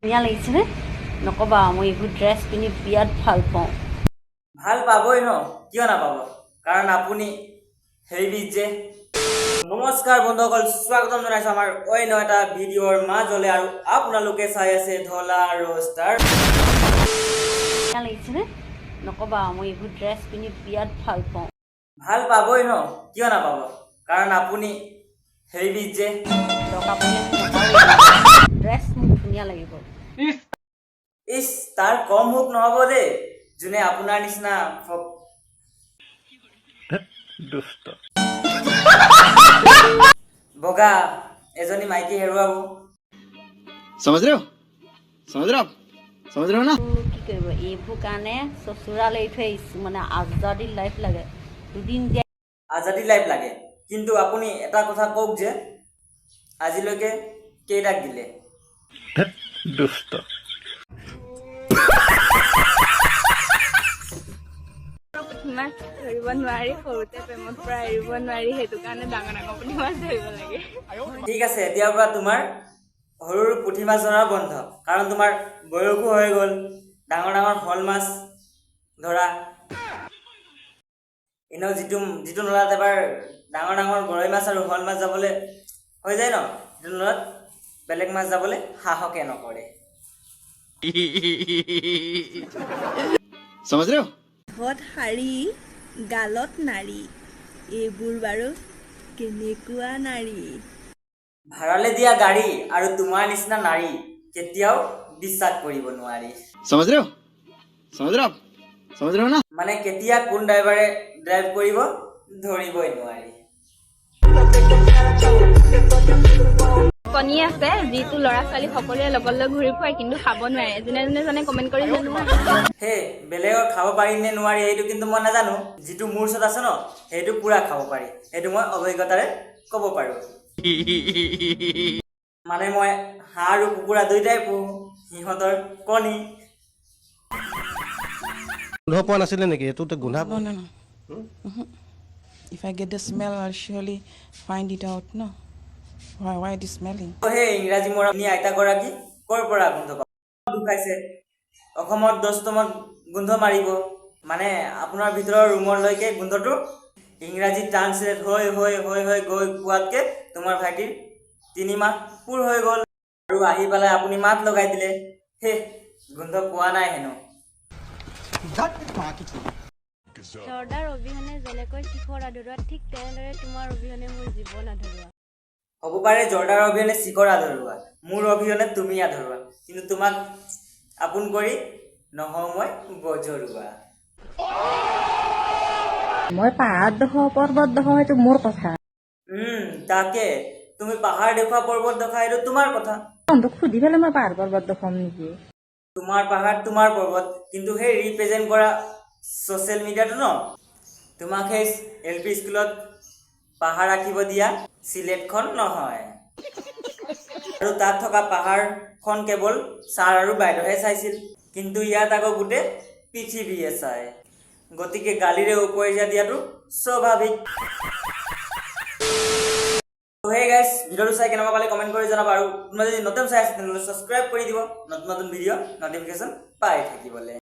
ধুনীয়া লাগিছেনে নক'বা মই এইবোৰ ড্ৰেছ পিন্ধি বিৰাট ভাল পাওঁ। ভাল পাবই ন, কিয় নাপাব, কাৰণ আপুনি হেৰিবিধ যে। নমস্কাৰ বন্ধুসকল, স্বাগতম জনাইছোঁ আমাৰ অন্য এটা ভিডিঅ'ৰ মাজলৈ। আৰু আপোনালোকে চাই আছে ধলা ৰোষ্টাৰ। ধুনীয়া লাগিছেনে নক'বা মই এইবোৰ ড্ৰেছ পিন্ধি বিৰাট ভাল পাওঁ। ভাল পাবই ন, কিয় নাপাব, কাৰণ আপুনি হেৰিবিধ যে। দৰকাৰ পৰিলে ড্ৰেছ মোক ধুনীয়া লাগিব। ইছ, তাৰ কম হোক নহ'ব দেই, যোনে আপোনাৰ নিচিনা বগা এজনী মাইকী হেৰুৱাব। समझ रहे हो समझ रहे हो आप समझ रहे हो ना। কি কৰিব এইবোৰ কাৰণে চচুৰা লৈ থৈ আহিছোঁ, মানে আজাদী লাইফ লাগে দুদিন জীয়াই। আজাদী লাইফ লাগে, কিন্তু আপুনি এটা কথা কওক যে আজিলৈকে কেইটাক দিলে? दुष्ट মাছ ধৰিব নোৱাৰি, সৰুতে প্ৰেমত পৰা এৰিব নোৱাৰি, সেইটো কাৰণে ডাঙৰ ডাঙৰ পুঠি মাছ ধৰিব লাগে। ঠিক আছে, এতিয়াৰ পৰা তোমাৰ সৰু সৰু পুঠি মাছ ধৰা বন্ধ, কাৰণ তোমাৰ বয়সো হৈ গ'ল। ডাঙৰ ডাঙৰ শ'ল মাছ ধৰা, এনেও যিটো নলাত এবাৰ ডাঙৰ ডাঙৰ গৰৈ মাছ আৰু শ'ল মাছ যাবলৈ হৈ যায় ন, যিটো নলাত বেলেগ মাছ যাবলৈ সাহসে নকৰে। समझ रहे हो। হত শাৰী, গালত নাৰী, এইবোৰ বাৰু কেনেকুৱা নাৰী? ভাড়ালৈ দিয়া গাড়ী আৰু তোমাৰ নিচিনা নাৰী কেতিয়াও বিশ্বাস কৰিব নোৱাৰি। समझ रहे हो समझ रहे हो आप समझ रहे हो ना। মানে কেতিয়া কোন ড্ৰাইভাৰে ড্ৰাইভ কৰিব ধৰিবই নোৱাৰি। কণী আছে যিটো ল'ৰা ছোৱালী সকলোৱে লগত লৈ ঘূৰি ফুৰে, কিন্তু খাব নোৱাৰে। যোনে যোনে জানে কমেণ্ট কৰি জানো। সেই বেলেগৰ খাব পাৰি নে নোৱাৰি সেইটো কিন্তু মই নাজানো, যিটো মোৰ ওচৰত আছে ন সেইটো পুৰা খাব পাৰি, সেইটো মই অভিজ্ঞতাৰে ক'ব পাৰোঁ। মানে মই হাঁহ আৰু কুকুৰা দুইটাই পোহোঁ, সিহঁতৰ কণী। গোন্ধ পোৱা নাছিলে নেকি? এইটোতে গোন্ধা No. If I get the smell, I'll surely find it out, no? Why it is smelling? সেই ইংৰাজী মৰা আইতাগৰাকী ক'ৰ পৰা গোন্ধ পাব? দুখাইছে অসমত 10 তমত গোন্ধ মাৰিব, মানে আপোনাৰ ভিতৰৰ ৰুমলৈকে গোন্ধটো ইংৰাজী ট্ৰান্সলেট হৈ হৈ হৈ হৈ গৈ পোৱাতকৈ তোমাৰ ভাইটিৰ 3 মাহ পুৰ হৈ গ'ল, আৰু আহি পেলাই আপুনি মাত লগাই দিলে, সেই গোন্ধ পোৱা নাই হেনো। জৰ্দাৰ অবিহনে যেনেকৈ শিখৰ আধৰুৱা, ঠিক তেনেদৰে তোমাৰ অবিহনে মোৰ জীৱন আধৰুৱা। হ'ব পাৰে জৰ্দাৰ অবিহনে শিখৰ আধৰুৱা, মোৰ অবিহনে তুমি আধৰুৱা, কিন্তু তোমাক আপোন কৰি নহওঁ মই বজৰুৱা। মই পাহাৰত দেখুৱাওঁ, পৰ্বত দেখুৱাওঁ, সেইটো মোৰ কথা। তাকে তুমি পাহাৰ দেখুৱা, পৰ্বত দেখুৱা, এইটো তোমাৰ কথা। বন্ধুক সুধি পেলাই মই পাহাৰ পৰ্বত দেখুৱাম নেকি? তোমাৰ পাহাৰ তোমাৰ পৰ্বত, কিন্তু সেই ৰিপ্ৰেজেণ্ট কৰা ছ'চিয়েল মিডিয়াটো ন, তোমাক সেই LP স্কুলত পাহাৰ আঁকিব দিয়া চিলেটখন নহয়, আৰু তাত থকা পাহাৰখন কেৱল ছাৰ আৰু বাইদেউহে চাইছিল, কিন্তু ইয়াত আকৌ গোটেই পৃথিৱীয়ে চায়, গতিকে গালিৰে উপৰিজা দিয়াটো স্বাভাৱিক। হে গাইজ, ভিডিঅ'টো চাই কেনেকুৱা পালে কমেণ্ট কৰি জনাবা, আৰু কোনোবা যদি নতুন চাই আছে তেনেহ'লে ছাবস্ক্ৰাইব কৰি দিব, নতুন নতুন ভিডিঅ' নটিফিকেশ্যন পাই থাকিবলৈ।